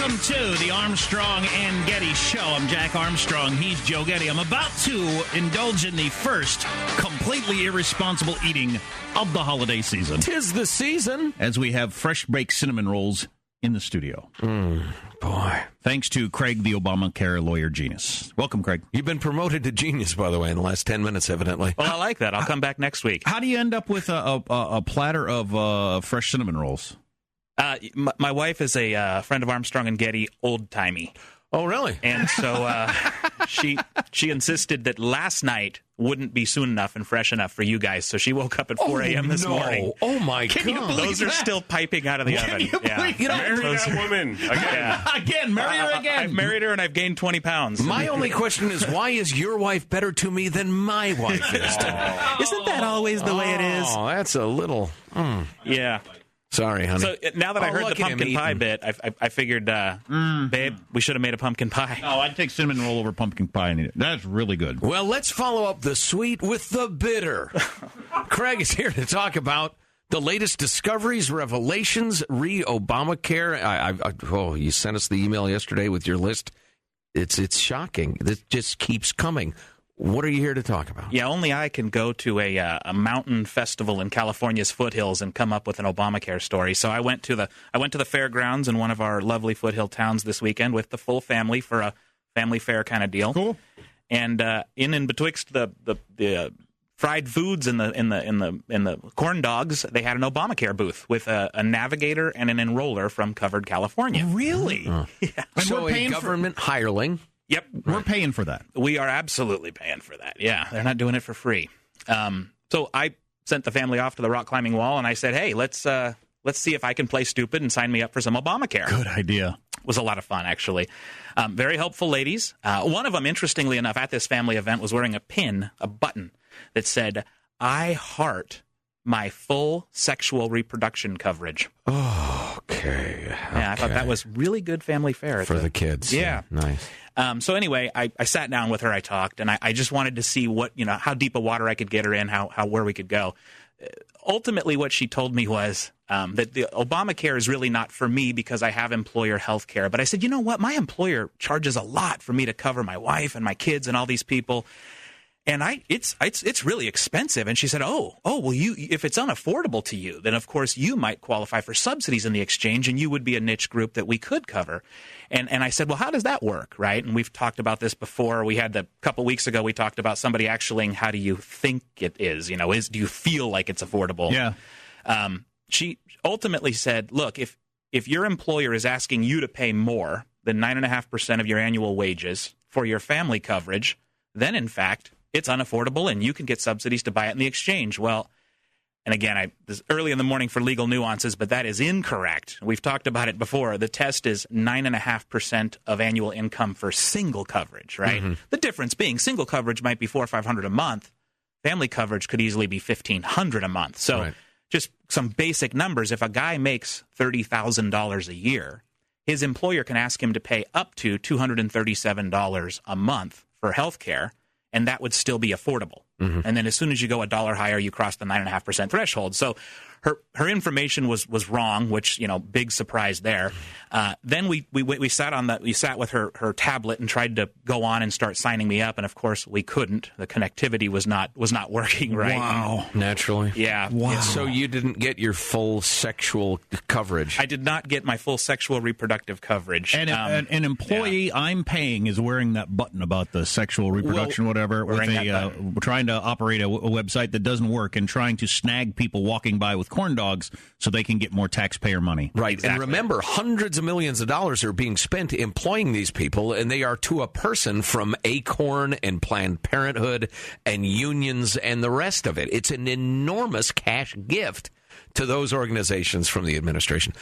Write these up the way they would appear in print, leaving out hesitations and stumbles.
Welcome to the Armstrong and Getty Show. I'm Jack Armstrong. He's Joe Getty. I'm about to indulge in the first completely irresponsible eating of the holiday season. 'Tis the season. As we have fresh baked cinnamon rolls in the studio. Boy. Thanks to Craig, the Obamacare lawyer genius. Welcome, Craig. You've been promoted to genius, by the way, in the last 10 minutes, evidently. Well, I like that. I'll come back next week. How do you end up with a platter of fresh cinnamon rolls? My wife is a friend of Armstrong and Getty, old-timey. Oh, really? And so she insisted that last night wouldn't be soon enough and fresh enough for you guys, so she woke up at 4 a.m. this morning. Oh, my God. Those are still piping out of the oven. Marry that woman. Again, marry her again. I've married her and I've gained 20 pounds. My only question is, why is your wife better to me than my wife is to me? Isn't that always the way it is? Oh, that's a little... Yeah. Sorry, honey. So now that I heard the pumpkin pie bit, I figured, babe, we should have made a pumpkin pie. Oh, I'd take cinnamon roll over pumpkin pie and eat it. That's really good. Well, let's follow up the sweet with the bitter. Craig is here to talk about the latest discoveries, revelations, Obamacare. You sent us the email yesterday with your list. It's shocking. It just keeps coming. What are you here to talk about? Yeah, only I can go to a mountain festival in California's foothills and come up with an Obamacare story. So I went to the fairgrounds in one of our lovely foothill towns this weekend with the full family for a family fair kind of deal. Cool. And in betwixt the fried foods and the corn dogs, they had an Obamacare booth with a navigator and an enroller from Covered California. Really? Yeah. And So we're paying a government hireling. Yep. We're paying for that. We are absolutely paying for that. Yeah, they're not doing it for free. So I sent the family off to the rock climbing wall, and I said, "Hey, let's see if I can play stupid and sign me up for some Obamacare." Good idea. It was a lot of fun, actually. Very helpful ladies. One of them, interestingly enough, at this family event was wearing a button that said, "I heart my full sexual reproduction coverage." Okay. Yeah, I thought that was really good family fare. For the kids. Yeah. Nice. So anyway, I sat down with her, I talked, and I just wanted to see how deep a water I could get her in, where we could go. Ultimately, what she told me was that the Obamacare is really not for me because I have employer health care. But I said, you know what? My employer charges a lot for me to cover my wife and my kids and all these people. And it's really expensive. And she said, well, if it's unaffordable to you, then of course you might qualify for subsidies in the exchange, and you would be a niche group that we could cover. And I said, well, how does that work, right? And we've talked about this before. We had a couple weeks ago, we talked about somebody actually, how do you think it is? Do you feel like it's affordable? Yeah. She ultimately said, look, if your employer is asking you to pay more than 9.5% of your annual wages for your family coverage, then in fact, it's unaffordable, and you can get subsidies to buy it in the exchange. Well, and again, this is early in the morning for legal nuances, but that is incorrect. We've talked about it before. The test is 9.5% of annual income for single coverage, right? Mm-hmm. The difference being single coverage might be $400 or $500 a month. Family coverage could easily be $1,500 a month. So just some basic numbers. If a guy makes $30,000 a year, his employer can ask him to pay up to $237 a month for health care, and that would still be affordable. Mm-hmm. And then as soon as you go a dollar higher, you cross the 9.5% threshold. So her information was wrong, which, big surprise there. Then we sat with her tablet and tried to go on and start signing me up, and of course we couldn't. The connectivity was not working right. Wow. Naturally. Yeah. Wow. So you didn't get your full sexual coverage. I did not get my full sexual reproductive coverage. And an employee I'm paying is wearing that button about the sexual reproduction, whatever, with trying to operate a website that doesn't work and trying to snag people walking by with corn dogs so they can get more taxpayer money. Right. Exactly. And remember, hundreds of millions of dollars are being spent employing these people, and they are to a person from Acorn and Planned Parenthood and unions and the rest of it. It's an enormous cash gift to those organizations from the administration.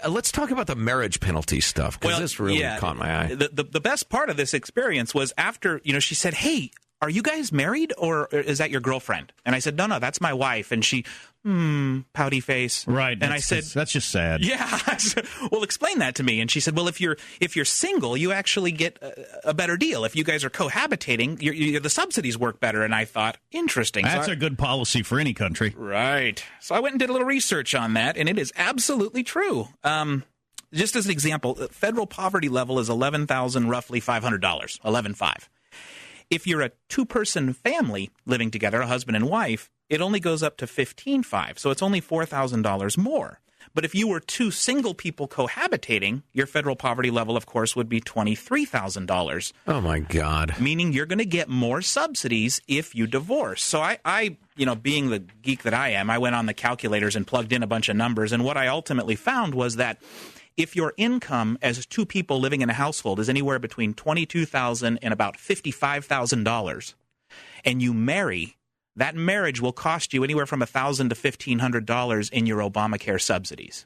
Let's talk about the marriage penalty stuff, because this really caught my eye. The best part of this experience was after, she said, "Hey, are you guys married, or is that your girlfriend?" And I said, no, that's my wife. And she, pouty face. Right. And I said, that's just sad. Yeah. I said, well, explain that to me. And she said, well, if you're single, you actually get a better deal. If you guys are cohabitating, the subsidies work better. And I thought, interesting. That's a good policy for any country. Right. So I went and did a little research on that, and it is absolutely true. just as an example, federal poverty level is $11,000, roughly $500, $11,500. If you're a two-person family living together, a husband and wife, it only goes up to $15,500, so it's only $4,000 more. But if you were two single people cohabitating, your federal poverty level, of course, would be $23,000. Oh, my God. Meaning you're going to get more subsidies if you divorce. So I, being the geek that I am, I went on the calculators and plugged in a bunch of numbers. And what I ultimately found was that if your income as two people living in a household is anywhere between $22,000 and about $55,000, and you marry, that marriage will cost you anywhere from $1,000 to $1,500 in your Obamacare subsidies.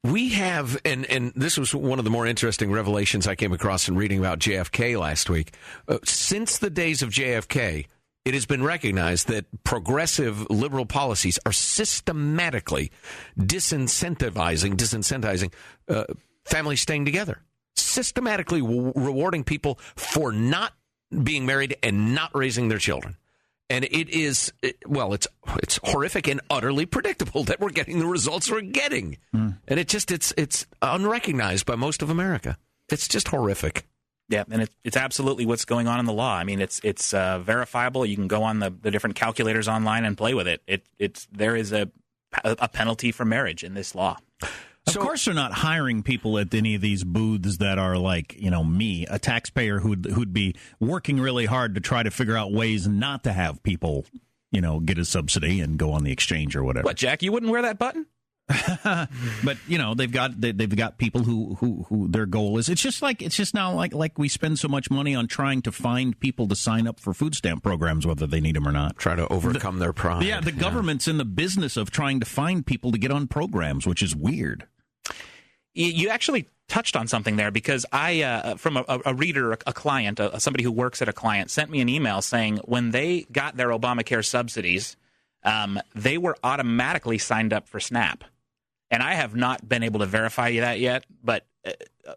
We have, and this was one of the more interesting revelations I came across in reading about JFK last week. Since the days of JFK, it has been recognized that progressive liberal policies are systematically disincentivizing families staying together, systematically rewarding people for not being married and not raising their children. And it's horrific and utterly predictable that we're getting the results we're getting. And it's unrecognized by most of America. It's just horrific. Yeah, and it's absolutely what's going on in the law. I mean, it's verifiable. You can go on the different calculators online and play with it. There is a penalty for marriage in this law. Of course, they're not hiring people at any of these booths that are like, me, a taxpayer who'd be working really hard to try to figure out ways not to have people, get a subsidy and go on the exchange or whatever. What, Jack? You wouldn't wear that button? But they've got people who their goal is. It's just now like we spend so much money on trying to find people to sign up for food stamp programs, whether they need them or not. Try to overcome their pride. Yeah, the government's in the business of trying to find people to get on programs, which is weird. You actually touched on something there, because I, from a reader, a client, somebody who works at a client, sent me an email saying when they got their Obamacare subsidies, they were automatically signed up for SNAP. And I have not been able to verify that yet, but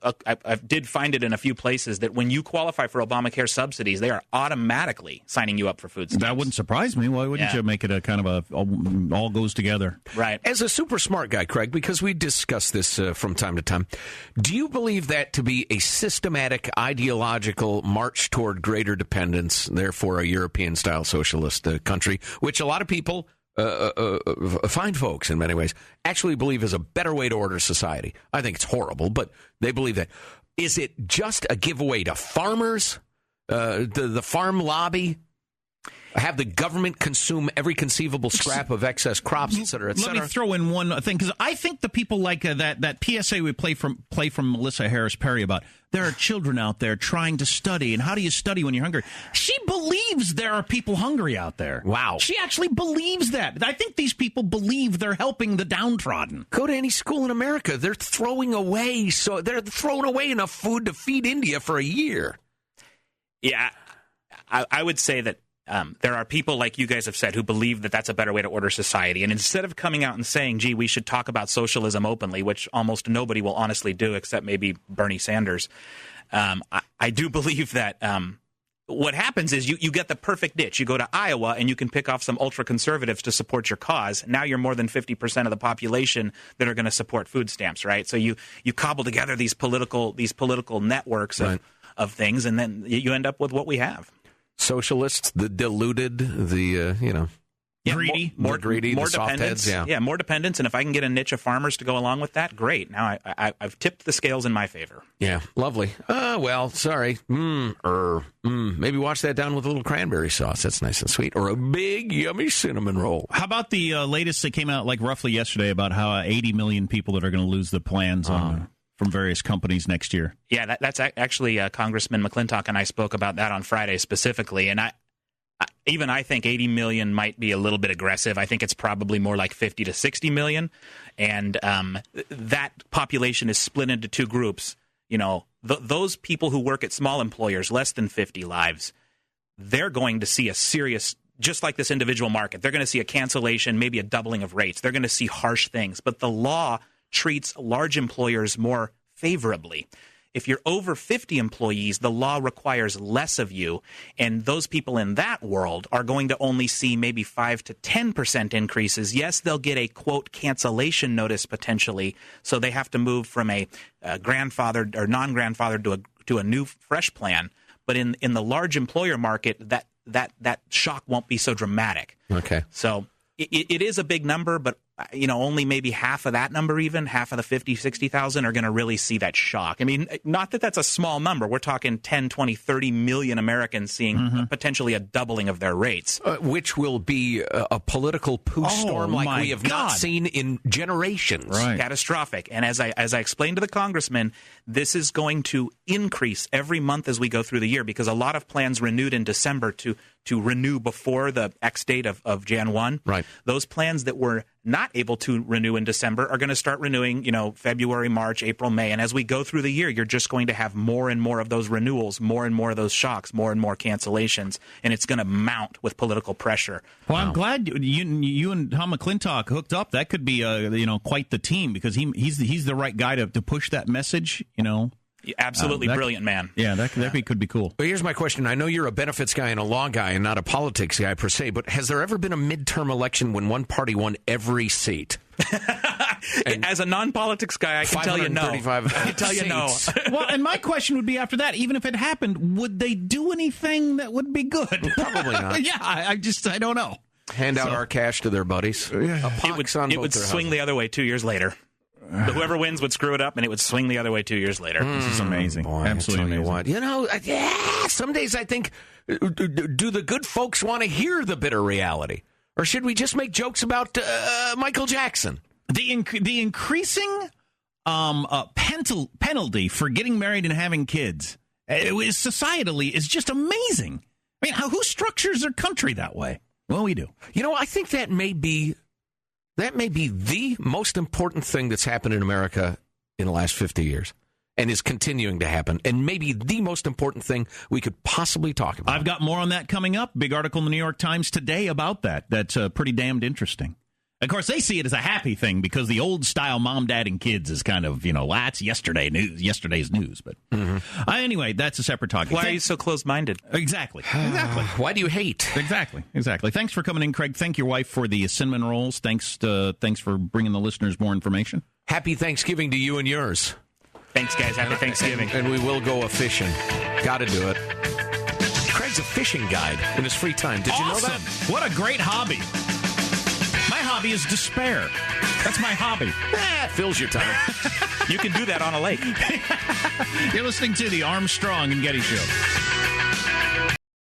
I did find it in a few places that when you qualify for Obamacare subsidies, they are automatically signing you up for food stamps. That wouldn't surprise me. Why wouldn't you make it a kind of all goes together? Right. As a super smart guy, Craig, because we discuss this from time to time, do you believe that to be a systematic ideological march toward greater dependence, therefore a European-style socialist country, which a lot of people, fine folks in many ways, actually believe is a better way to order society? I think it's horrible, but they believe that. Is it just a giveaway to farmers, the farm lobby, have the government consume every conceivable scrap of excess crops, et cetera, et cetera? Let me throw in one thing, because I think the people like that PSA we play from Melissa Harris Perry about there are children out there trying to study, and how do you study when you're hungry? She believes there are people hungry out there. Wow. She actually believes that. I think these people believe they're helping the downtrodden. Go to any school in America. They're throwing away enough food to feed India for a year. Yeah, I would say that there are people, like you guys have said, who believe that that's a better way to order society. And instead of coming out and saying, gee, we should talk about socialism openly, which almost nobody will honestly do except maybe Bernie Sanders, I do believe that what happens is you get the perfect niche. You go to Iowa and you can pick off some ultra-conservatives to support your cause. Now you're more than 50% of the population that are going to support food stamps, right? So you cobble together these political networks of things, and then you end up with what we have. Socialists, the deluded, Greedy, more greedy, more the soft dependence. heads, Yeah, more dependence. And if I can get a niche of farmers to go along with that, great. Now I've tipped the scales in my favor. Yeah, lovely. Well, sorry. Maybe wash that down with a little cranberry sauce. That's nice and sweet. Or a big, yummy cinnamon roll. How about the latest that came out like roughly yesterday about how 80 million people that are going to lose the plans from various companies next year? Yeah, that's actually Congressman McClintock and I spoke about that on Friday specifically, and I think 80 million might be a little bit aggressive. I think it's probably more like 50 to 60 million, and that population is split into two groups. Those people who work at small employers, less than 50 lives, they're going to see a serious, just like this individual market, they're going to see a cancellation, maybe a doubling of rates. They're going to see harsh things, but the law treats large employers more favorably. If you're over 50 employees, the law requires less of you. And those people in that world are going to only see maybe 5 to 10% increases. Yes, they'll get a, quote, cancellation notice potentially. So they have to move from a grandfathered or non-grandfathered to a new fresh plan. But in the large employer market, that shock won't be so dramatic. Okay. So it is a big number, but only maybe half of that number, even half of the 50, 60,000 are going to really see that shock. I mean, not that that's a small number. We're talking 10, 20, 30 million Americans seeing potentially a doubling of their rates. Which will be a political poo storm like we have not seen in generations. Right. Catastrophic. And as I explained to the congressman, this is going to increase every month as we go through the year, because a lot of plans renewed in December to renew before the X date of Jan 1. Right. Those plans that were not able to renew in December are going to start renewing, February, March, April, May. And as we go through the year, you're just going to have more and more of those renewals, more and more of those shocks, more and more cancellations. And it's going to mount with political pressure. Well, I'm glad you and Tom McClintock hooked up. That could be, quite the team, because he's the right guy to push that message, Absolutely brilliant man. Yeah, that could be cool. But here's my question. I know you're a benefits guy and a law guy and not a politics guy per se, but has there ever been a midterm election when one party won every seat? As a non-politics guy, I can tell you no. I can tell you no. Well, and my question would be after that, even if it happened, would they do anything that would be good? Probably not. Yeah, I don't know. Hand out our cash to their buddies. It would swing the other way 2 years later. Whoever wins would screw it up, and it would swing the other way 2 years later. This is amazing. Boy, absolutely amazing. Some days I think, do the good folks want to hear the bitter reality? Or should we just make jokes about Michael Jackson? The increasing penalty for getting married and having kids societally is just amazing. I mean, who structures their country that way? Well, we do. I think that may be the most important thing that's happened in America in the last 50 years and is continuing to happen, and maybe the most important thing we could possibly talk about. I've got more on that coming up. Big article in the New York Times today about that. That's pretty damned interesting. Of course, they see it as a happy thing because the old-style mom, dad, and kids is kind of, that's yesterday's news. But anyway, that's a separate talk. Why are you so close-minded? Exactly. Why do you hate? Exactly. Thanks for coming in, Craig. Thank your wife for the cinnamon rolls. Thanks for bringing the listeners more information. Happy Thanksgiving to you and yours. Thanks, guys. Happy Thanksgiving. And we will go a-fishing. Got to do it. Craig's a fishing guide in his free time. Did you know that? What a great hobby. My hobby is despair. That's my hobby. It fills your time. You can do that on a lake. You're listening to the Armstrong and Getty Show.